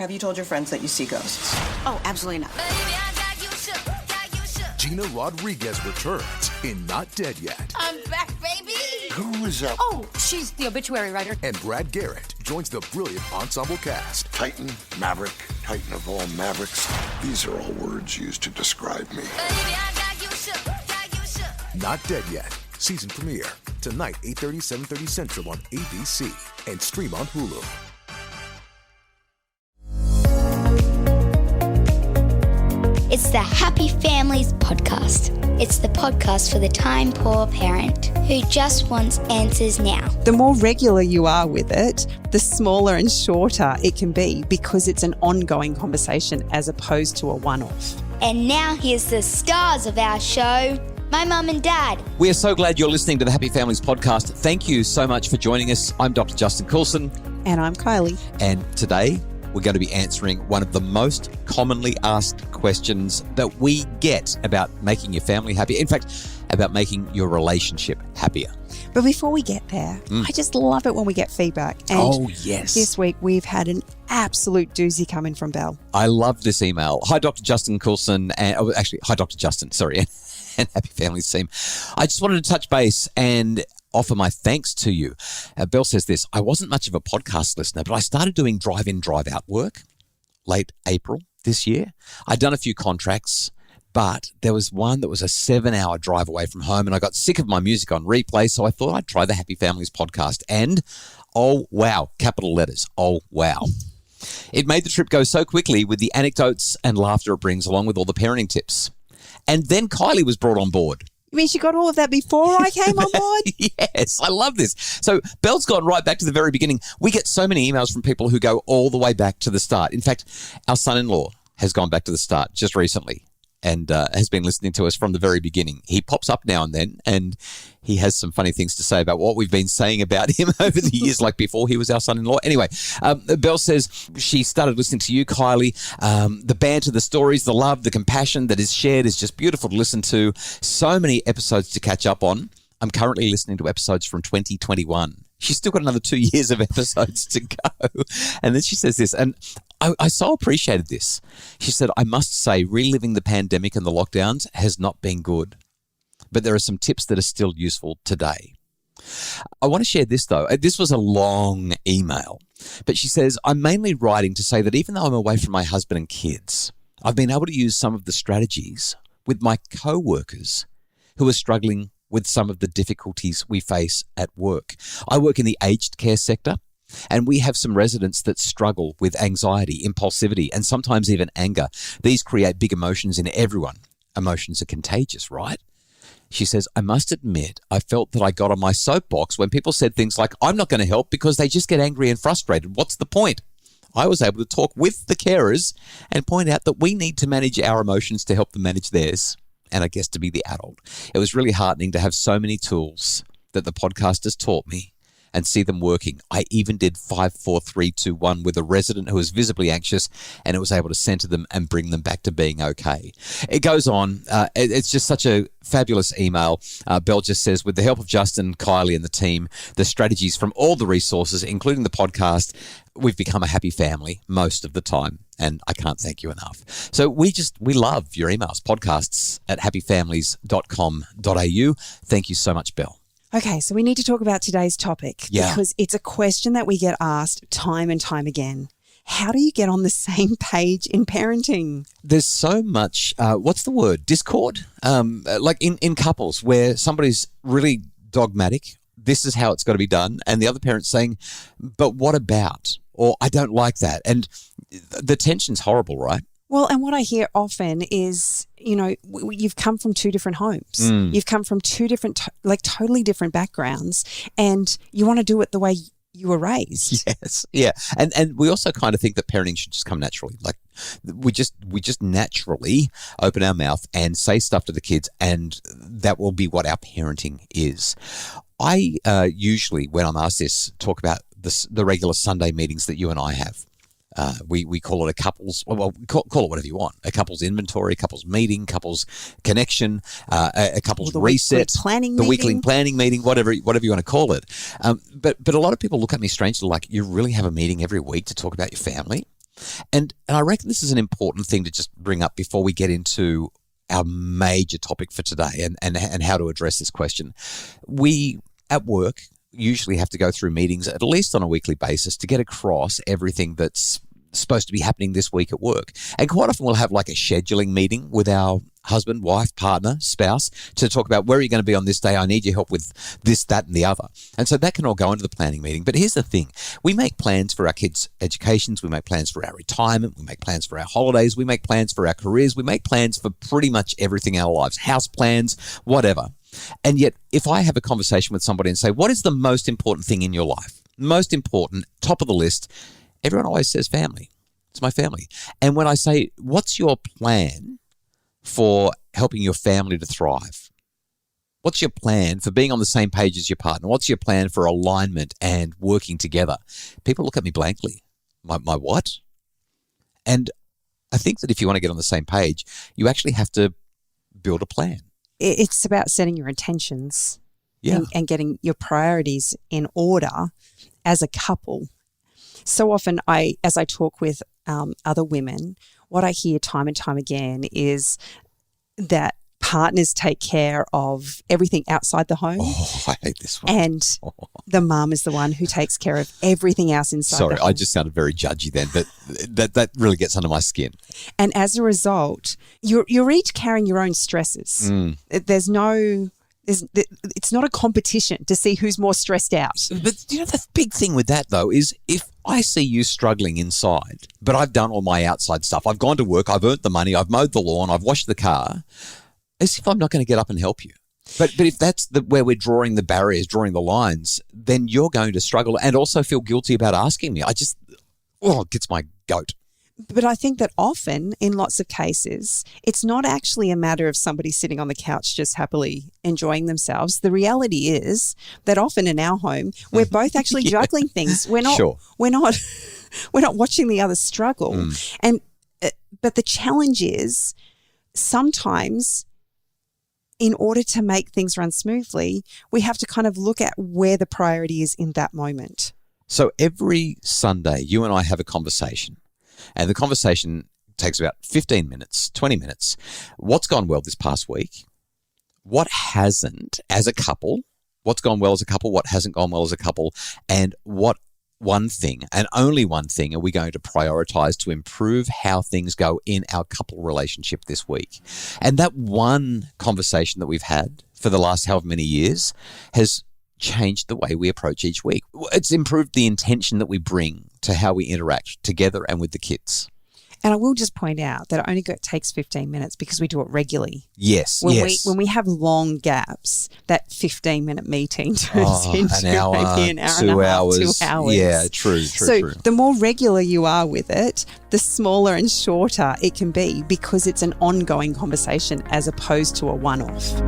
Have you told your friends that you see ghosts? Oh, absolutely not. Gina Rodriguez returns in Not Dead Yet. I'm back, baby. Who is that? Oh, she's the obituary writer. And Brad Garrett joins the brilliant ensemble cast. Titan, Maverick, Titan of all Mavericks. These are all words used to describe me. Not Dead Yet. Season premiere. Tonight, 8:30, 7:30 Central on ABC. And stream on Hulu. It's the Happy Families podcast. It's the podcast for the time-poor parent who just wants answers now. The more regular you are with it, the smaller and shorter it can be because it's an ongoing conversation as opposed to a one-off. And now here's the stars of our show, my mum and dad. We are so glad you're listening to the Happy Families podcast. Thank you so much for joining us. I'm Dr. Justin Coulson. And I'm Kylie. And today we're going to be answering one of the most commonly asked questions that we get about making your family happy. In fact, about making your relationship happier. But before we get there, I just love it when we get feedback. And oh, yes. This week we've had an absolute doozy coming from Belle. I love this email. Hi, Dr. Justin Coulson. Hi, Dr. Justin. Sorry. And Happy Families team. I just wanted to touch base and offer my thanks to you. Belle says this: I wasn't much of a podcast listener, but I started doing drive-in, drive-out work late April this year. I'd done a few contracts, but there was one that was a 7-hour drive away from home, and I got sick of my music on replay, so I thought I'd try the Happy Families podcast. And, oh, wow, capital letters, oh, wow. It made the trip go so quickly with the anecdotes and laughter it brings, along with all the parenting tips. And then Kylie was brought on board. You mean she got all of that before I came on board? Yes, I love this. So Belle's gone right back to the very beginning. We get so many emails from people who go all the way back to the start. In fact, our son-in-law has gone back to the start just recently and has been listening to us from the very beginning. He pops up now and then, and he has some funny things to say about what we've been saying about him over the years, like before he was our son-in-law. Anyway, Belle says she started listening to you, Kylie. The banter, the stories, the love, the compassion that is shared is just beautiful to listen to. So many episodes to catch up on. I'm currently listening to episodes from 2021. She's still got another 2 years of episodes to go. And then she says this, and I so appreciated this. She said, I must say, reliving the pandemic and the lockdowns has not been good, but there are some tips that are still useful today. I want to share this, though. This was a long email, but she says, I'm mainly writing to say that even though I'm away from my husband and kids, I've been able to use some of the strategies with my co-workers who are struggling with some of the difficulties we face at work. I work in the aged care sector, and we have some residents that struggle with anxiety, impulsivity, and sometimes even anger. These create big emotions in everyone. Emotions are contagious, right? She says, I must admit, I felt that I got on my soapbox when people said things like, I'm not going to help because they just get angry and frustrated. What's the point? I was able to talk with the carers and point out that we need to manage our emotions to help them manage theirs. And I guess to be the adult. It was really heartening to have so many tools that the podcast has taught me and see them working. I even did 5, 4, 3, 2, 1 with a resident who was visibly anxious, and it was able to center them and bring them back to being okay. It goes on. It's just such a fabulous email. Belle just says, with the help of Justin, Kylie and the team, the strategies from all the resources, including the podcast, we've become a happy family most of the time. And I can't thank you enough. So we love your emails, podcasts at happyfamilies.com.au. Thank you so much, Belle. Okay, so we need to talk about today's topic because it's a question that we get asked time and time again. How do you get on the same page in parenting? There's so much, what's the word, discord? Like in couples where somebody's really dogmatic, this is how it's got to be done, and the other parent's saying, but what about? Or I don't like that. And the tension's horrible, right? Well, and what I hear often is, you've come from two different homes. You've come from two different, totally different backgrounds, and you want to do it the way you were raised. Yes, yeah. And we also kind of think that parenting should just come naturally. Like we just naturally open our mouth and say stuff to the kids, and that will be what our parenting is. I usually, when I'm asked this, talk about the regular Sunday meetings that you and I have. We call it a couples, call it whatever you want, a couples inventory, a couples meeting, couples connection, a couples reset, the weekly planning meeting, whatever you want to call it. But a lot of people look at me strangely like, you really have a meeting every week to talk about your family? And I reckon this is an important thing to just bring up before we get into our major topic for today and how to address this question. We, at work, usually have to go through meetings at least on a weekly basis to get across everything that's supposed to be happening this week at work. And quite often we'll have like a scheduling meeting with our husband, wife, partner, spouse to talk about where are you going to be on this day? I need your help with this, that, and the other. And so that can all go into the planning meeting. But here's the thing. We make plans for our kids' educations. We make plans for our retirement. We make plans for our holidays. We make plans for our careers. We make plans for pretty much everything in our lives, house plans, whatever. And yet if I have a conversation with somebody and say, what is the most important thing in your life? Most important, top of the list, everyone always says family. It's my family. And when I say, what's your plan for helping your family to thrive? What's your plan for being on the same page as your partner? What's your plan for alignment and working together? People look at me blankly. My what? And I think that if you want to get on the same page, you actually have to build a plan. It's about setting your intentions and getting your priorities in order as a couple. So often as I talk with other women, what I hear time and time again is that partners take care of everything outside the home. Oh, I hate this one. And the mum is the one who takes care of everything else inside the home. Sorry, I just sounded very judgy then, but that really gets under my skin. And as a result, you're each carrying your own stresses. It's not a competition to see who's more stressed out. But the big thing with that though is if I see you struggling inside, but I've done all my outside stuff, I've gone to work, I've earned the money, I've mowed the lawn, I've washed the car, as if I'm not going to get up and help you. But if that's where we're drawing the barriers, drawing the lines, then you're going to struggle and also feel guilty about asking me. It gets my goat. But I think that often, in lots of cases, it's not actually a matter of somebody sitting on the couch just happily enjoying themselves. The reality is that often in our home, we're both actually juggling things. We're not. Sure. We're not watching the other struggle. But the challenge is sometimes, in order to make things run smoothly, we have to kind of look at where the priority is in that moment. So every Sunday, you and I have a conversation. And the conversation takes about 15 minutes, 20 minutes. What's gone well this past week? What hasn't as a couple? What's gone well as a couple? What hasn't gone well as a couple? And what one thing and only one thing are we going to prioritize to improve how things go in our couple relationship this week? And that one conversation that we've had for the last however many years has changed the way we approach each week. It's improved the intention that we bring to how we interact together and with the kids. And I will just point out that it only takes 15 minutes because we do it regularly. Yes, When we have long gaps, that 15-minute meeting turns into an hour, maybe an hour 2 and a half, hours. 2 hours. Yeah, true. So the more regular you are with it, the smaller and shorter it can be because it's an ongoing conversation as opposed to a one-off.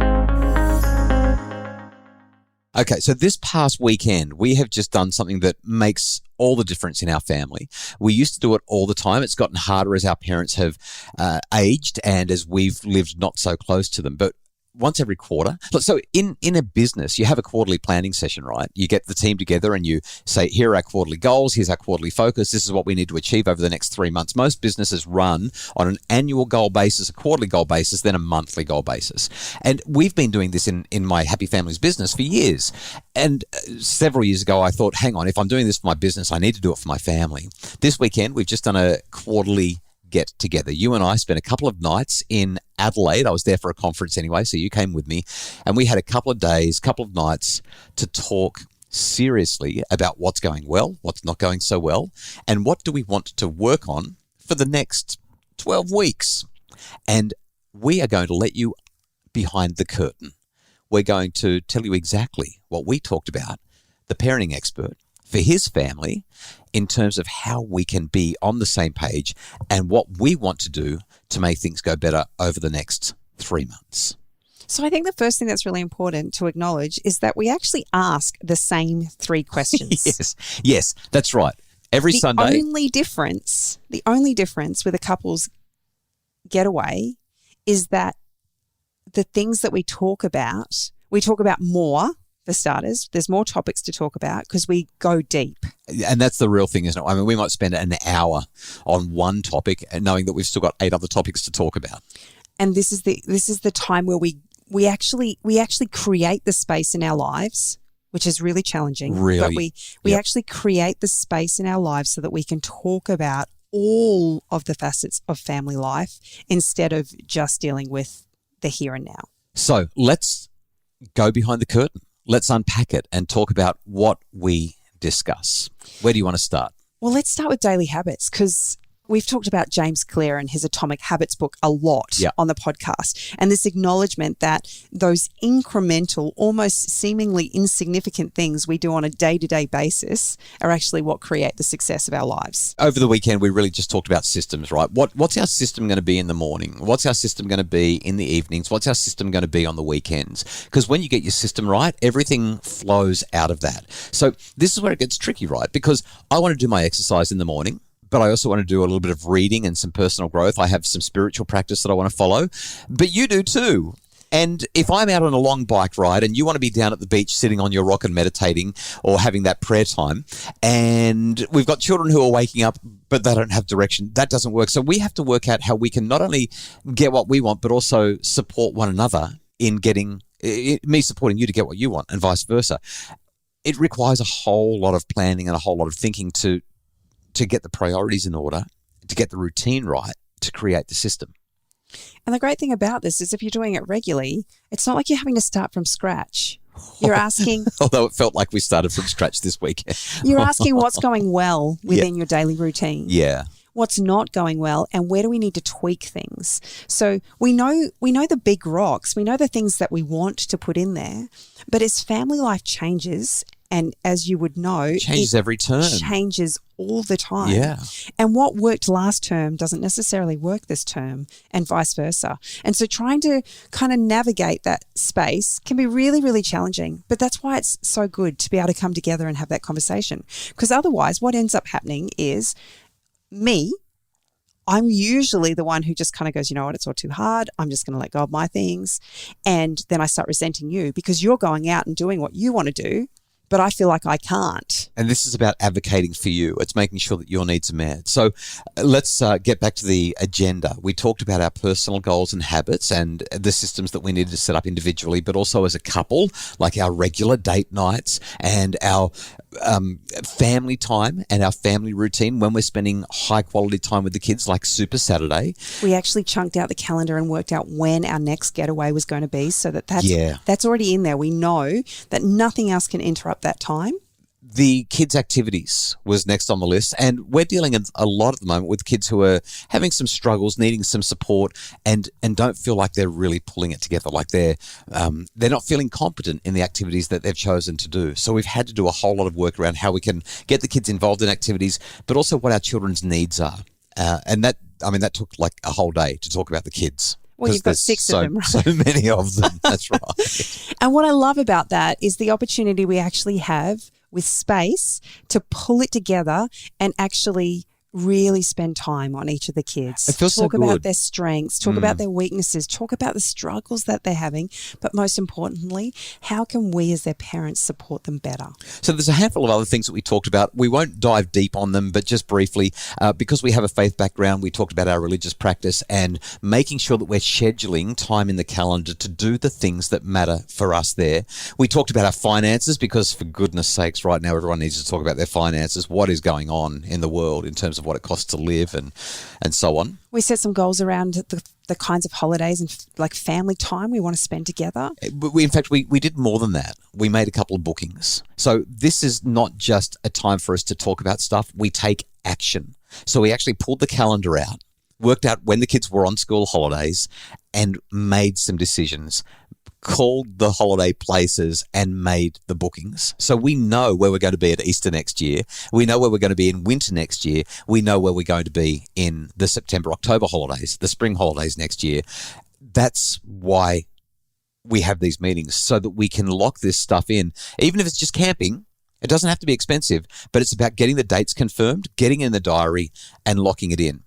Okay, so this past weekend, we have just done something that makes all the difference in our family. We used to do it all the time. It's gotten harder as our parents have aged and as we've lived not so close to them. But once every quarter. So in a business, you have a quarterly planning session, right? You get the team together and you say, here are our quarterly goals. Here's our quarterly focus. This is what we need to achieve over the next 3 months. Most businesses run on an annual goal basis, a quarterly goal basis, then a monthly goal basis. And we've been doing this in my Happy Families business for years. And several years ago, I thought, hang on, if I'm doing this for my business, I need to do it for my family. This weekend, we've just done a quarterly get together. You and I spent a couple of nights in Adelaide. I was there for a conference anyway, so you came with me. And we had a couple of days, couple of nights to talk seriously about what's going well, what's not going so well, and what do we want to work on for the next 12 weeks. And we are going to let you behind the curtain. We're going to tell you exactly what we talked about, the parenting expert, for his family in terms of how we can be on the same page and what we want to do to make things go better over the next 3 months. So I think the first thing that's really important to acknowledge is that we actually ask the same 3 questions. Yes, that's right. Every Sunday. The only difference with a couple's getaway is that the things that we talk about more for starters. There's more topics to talk about because we go deep. And that's the real thing, isn't it? I mean, we might spend an hour on one topic and knowing that we've still got 8 other topics to talk about. And this is the time where we actually create the space in our lives, which is really challenging. Really? But we actually create the space in our lives so that we can talk about all of the facets of family life instead of just dealing with the here and now. So let's go behind the curtain. Let's unpack it and talk about what we discuss. Where do you want to start? Well, let's start with daily habits because we've talked about James Clear and his Atomic Habits book a lot on the podcast, and this acknowledgement that those incremental, almost seemingly insignificant things we do on a day-to-day basis are actually what create the success of our lives. Over the weekend, we really just talked about systems, right? What's our system going to be in the morning? What's our system going to be in the evenings? What's our system going to be on the weekends? Because when you get your system right, everything flows out of that. So this is where it gets tricky, right? Because I want to do my exercise in the morning, but I also want to do a little bit of reading and some personal growth. I have some spiritual practice that I want to follow, but you do too. And if I'm out on a long bike ride and you want to be down at the beach sitting on your rock and meditating or having that prayer time, and we've got children who are waking up but they don't have direction, that doesn't work. So we have to work out how we can not only get what we want but also support one another in getting me supporting you to get what you want and vice versa. It requires a whole lot of planning and a whole lot of thinking to get the priorities in order, to get the routine right, to create the system. And the great thing about this is if you're doing it regularly, it's not like you're having to start from scratch. You're asking... Although it felt like we started from scratch this weekend. You're asking what's going well within your daily routine. Yeah. What's not going well, and where do we need to tweak things? So we know the big rocks. We know the things that we want to put in there. But as family life changes, and as you would know, changes every term. Changes all the time. Yeah. And what worked last term doesn't necessarily work this term and vice versa. And so trying to kind of navigate that space can be really, really challenging. But that's why it's so good to be able to come together and have that conversation. Because otherwise what ends up happening is I'm usually the one who just kind of goes, you know what, it's all too hard. I'm just going to let go of my things. And then I start resenting you because you're going out and doing what you want to do, but I feel like I can't. And this is about advocating for you. It's making sure that your needs are met. So let's get back to the agenda. We talked about our personal goals and habits and the systems that we needed to set up individually, but also as a couple, like our regular date nights and our family time and our family routine when we're spending high quality time with the kids, like Super Saturday. We actually chunked out the calendar and worked out when our next getaway was going to be so that's already in there. We know that nothing else can interrupt that time. The kids' activities was next on the list, and we're dealing a lot at the moment with kids who are having some struggles, needing some support, and don't feel like they're really pulling it together, like they're not feeling competent in the activities that they've chosen to do. So we've had to do a whole lot of work around how we can get the kids involved in activities, but also what our children's needs are. And that took like a whole day to talk about the kids. Well, you've got 6 of them, right? So many of them. That's right. And what I love about that is the opportunity we actually have with space to pull it together and actually really spend time on each of the kids. It feels so good. Talk about their strengths, talk about their weaknesses, talk about the struggles that they're having, but most importantly, how can we as their parents support them better? So there's a handful of other things that we talked about. We won't dive deep on them, but just briefly, because we have a faith background, we talked about our religious practice and making sure that we're scheduling time in the calendar to do the things that matter for us there. We talked about our finances because, for goodness sakes, right now everyone needs to talk about their finances. What is going on in the world in terms of what it costs to live and so on. We set some goals around the kinds of holidays and like family time we want to spend together. In fact, we did more than that. We made a couple of bookings. So this is not just a time for us to talk about stuff. We take action. So we actually pulled the calendar out, worked out when the kids were on school holidays and made some decisions, called the holiday places and made the bookings. So we know where we're going to be at Easter next year. We know where we're going to be in winter next year. We know where we're going to be in the September, October holidays, the spring holidays next year. That's why we have these meetings, so that we can lock this stuff in. Even if it's just camping, it doesn't have to be expensive, but it's about getting the dates confirmed, getting in the diary and locking it in.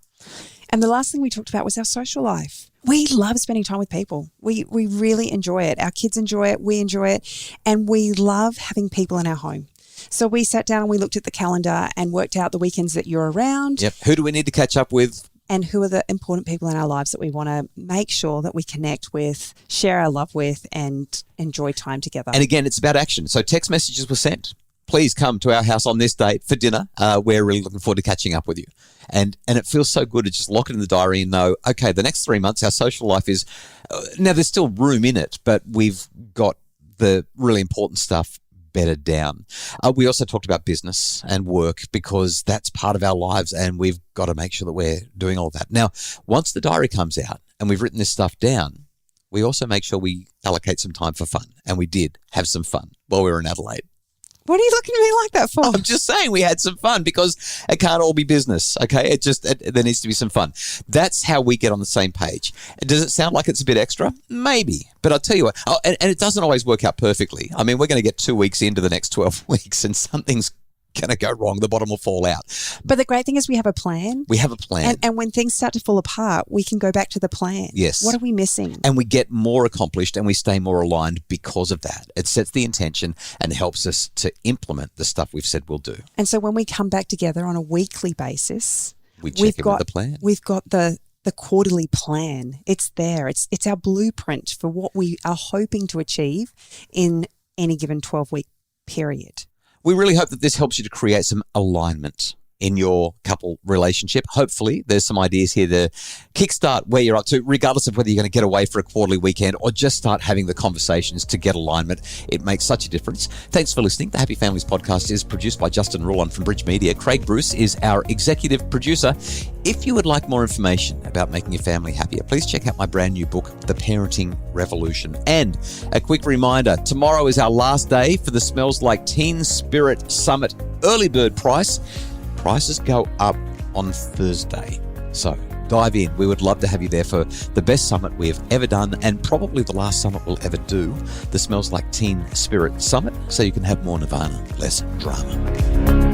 And the last thing we talked about was our social life. We love spending time with people. We really enjoy it. Our kids enjoy it. We enjoy it. And we love having people in our home. So we sat down and we looked at the calendar and worked out the weekends that you're around. Yep. Who do we need to catch up with? And who are the important people in our lives that we want to make sure that we connect with, share our love with, and enjoy time together. And again, it's about action. So text messages were sent. Please come to our house on this date for dinner. We're really looking forward to catching up with you. And it feels so good to just lock it in the diary and know, okay, the next 3 months, our social life is, now there's still room in it, but we've got the really important stuff bedded down. We also talked about business and work because that's part of our lives and we've got to make sure that we're doing all that. Now, once the diary comes out and we've written this stuff down, we also make sure we allocate some time for fun. And we did have some fun while we were in Adelaide. What are you looking at me like that for? I'm just saying we had some fun because it can't all be business, okay? There needs to be some fun. That's how we get on the same page. Does it sound like it's a bit extra? Maybe. But I'll tell you what, and it doesn't always work out perfectly. I mean, we're going to get 2 weeks into the next 12 weeks and something's going to go wrong. The bottom will fall out. But the great thing is we have a plan. We have a plan. And when things start to fall apart, we can go back to the plan. Yes. What are we missing? And we get more accomplished and we stay more aligned because of that. It sets the intention and helps us to implement the stuff we've said we'll do. And so when we come back together on a weekly basis, we check in with the plan. We've got the quarterly plan. It's there. It's our blueprint for what we are hoping to achieve in any given 12-week period. We really hope that this helps you to create some alignment in your couple relationship. Hopefully, there's some ideas here to kickstart where you're up to, regardless of whether you're going to get away for a quarterly weekend or just start having the conversations to get alignment. It makes such a difference. Thanks for listening. The Happy Families podcast is produced by Justin Rulon from Bridge Media. Craig Bruce is our executive producer. If you would like more information about making your family happier, please check out my brand new book, The Parenting Revolution. And a quick reminder, tomorrow is our last day for the Smells Like Teen Spirit Summit early bird price. Prices go up on Thursday. So dive in. We would love to have you there for the best summit we have ever done and probably the last summit we'll ever do, the Smells Like Teen Spirit Summit, so you can have more Nirvana, less drama.